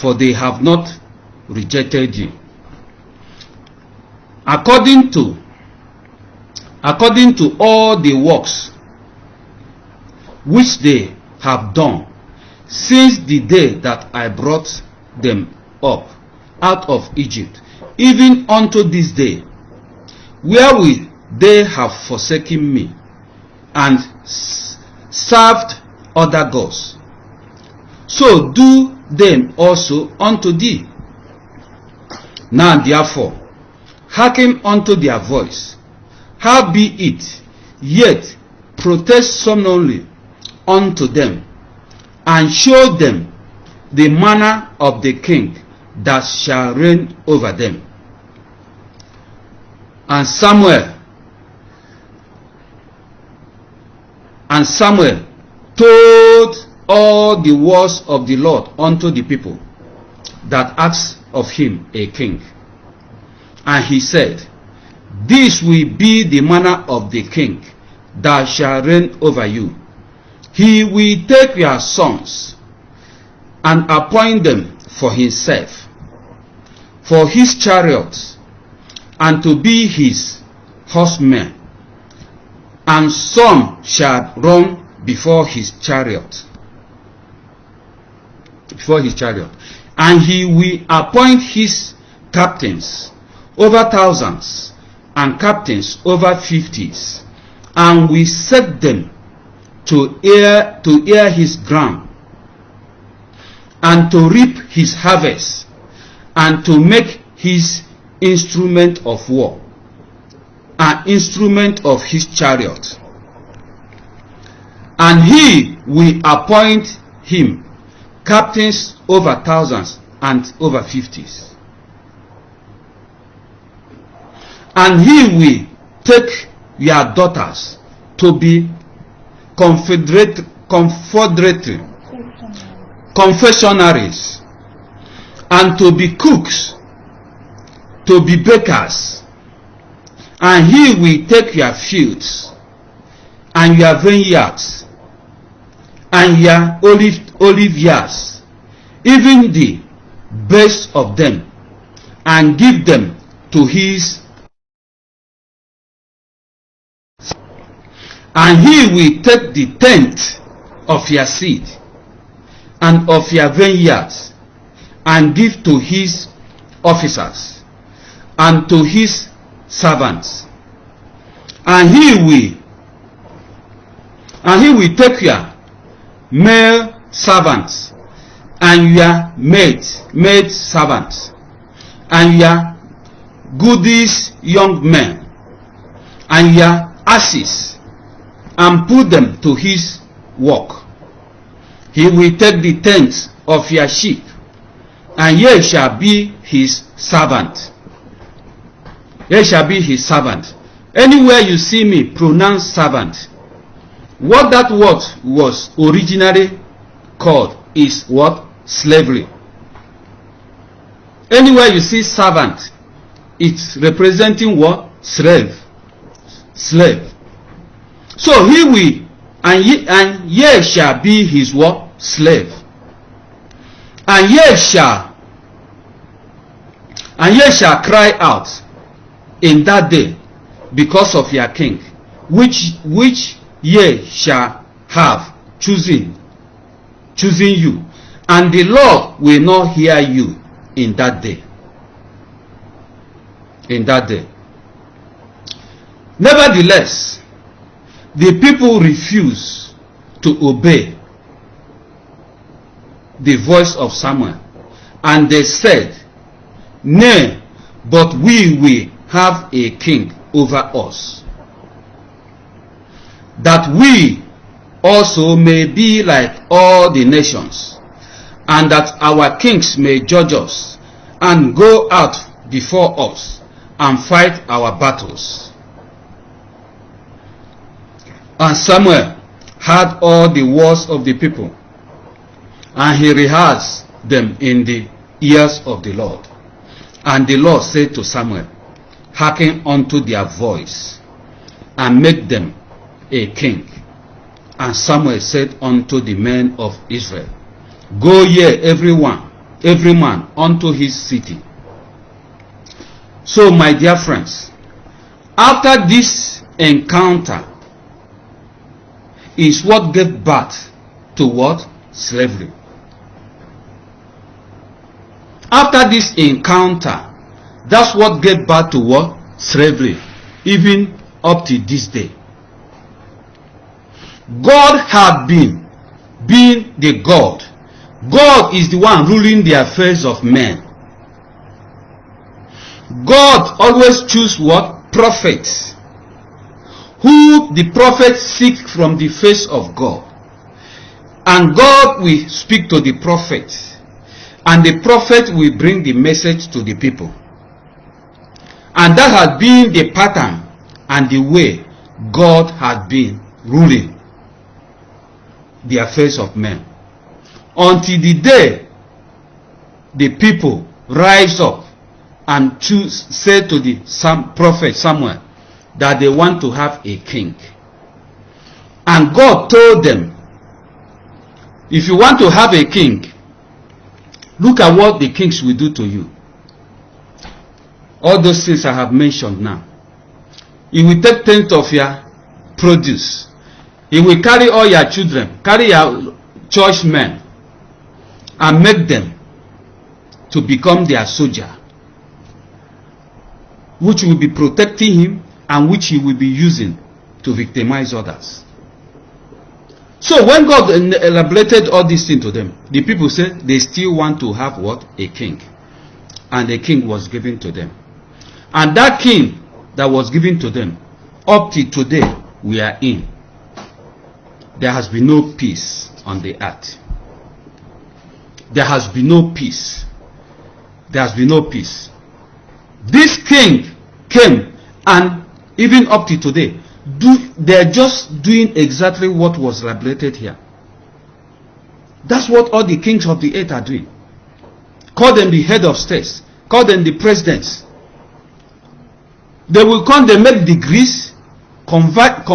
for they have not rejected you. According to all the works which they have done since the day that I brought them up out of Egypt, even unto this day, wherewith they have forsaken me, and served other gods, so do them also unto thee. Now therefore, hearken unto their voice, howbeit yet protest solemnly unto them, and show them the manner of the king that shall reign over them. And Samuel told all the words of the Lord unto the people that asked of him a king. And he said, this will be the manner of the king that shall reign over you. He will take your sons and appoint them for himself, for his chariots, and to be his horsemen, and some shall run before his chariot. And he will appoint his captains over thousands, and captains over 50s, and will set them to ear his ground, and to reap his harvest, and to make his instrument of war, an instrument of his chariot. And he will appoint him captains over thousands and over 50s. And he will take your daughters to be confessionaries, and to be cooks, to be bakers. And he will take your fields, and your vineyards, and your olive yards, even the best of them, and give them to his. And he will take the tenth of your seed and of your vineyards, and give to his officers and to his servants. And he will take your male servants and your maid servants and your goodies young men and your asses, and put them to his work. He will take the tenth of your sheep, and ye shall be his servant. Ye shall be his servant. Anywhere you see me pronounce servant, what that word was originally called is what? Slavery. Anywhere you see servant, it's representing what? Slave. So he will, and ye shall be his what? Slave. And ye shall cry out in that day because of your king, which ye shall have choosing you, and the Lord will not hear you in that day. Nevertheless, the people refused to obey the voice of Samuel, and they said, nay, but we will have a king over us, that we also may be like all the nations, and that our kings may judge us, and go out before us, and fight our battles. And Samuel heard all the words of the people, and he rehearsed them in the ears of the Lord. And the Lord said to Samuel, hearken unto their voice, and make them a king. And Samuel said unto the men of Israel, go ye every one every man unto his city. So, my dear friends, after this encounter is what gave birth to what? Slavery. After this encounter, that's what gave birth to what? Slavery. Even up to this day. God had been the God. God is the one ruling the affairs of men. God always choose what? Prophets. Who the prophets seek from the face of God. And God will speak to the prophet. And the prophet will bring the message to the people. And that has been the pattern and the way God had been ruling the affairs of men. Until the day the people rise up and say to the prophet Samuel that they want to have a king. And God told them, if you want to have a king, look at what the kings will do to you. All those things I have mentioned now. He will take 10th of your produce. He will carry all your children, carry your choice men, and make them to become their soldier, which will be protecting him and which he will be using to victimize others. So when God elaborated all these things to them, the people said they still want to have what? A king. And a king was given to them. And that king that was given to them, up to today, we are in. There has been no peace on the earth. There has been no peace. There has been no peace. This king came, and even up to today, they're just doing exactly what was elaborated here. That's what all the kings of the earth are doing. Call them the head of states. Call them the presidents. They will come, they make degrees, convert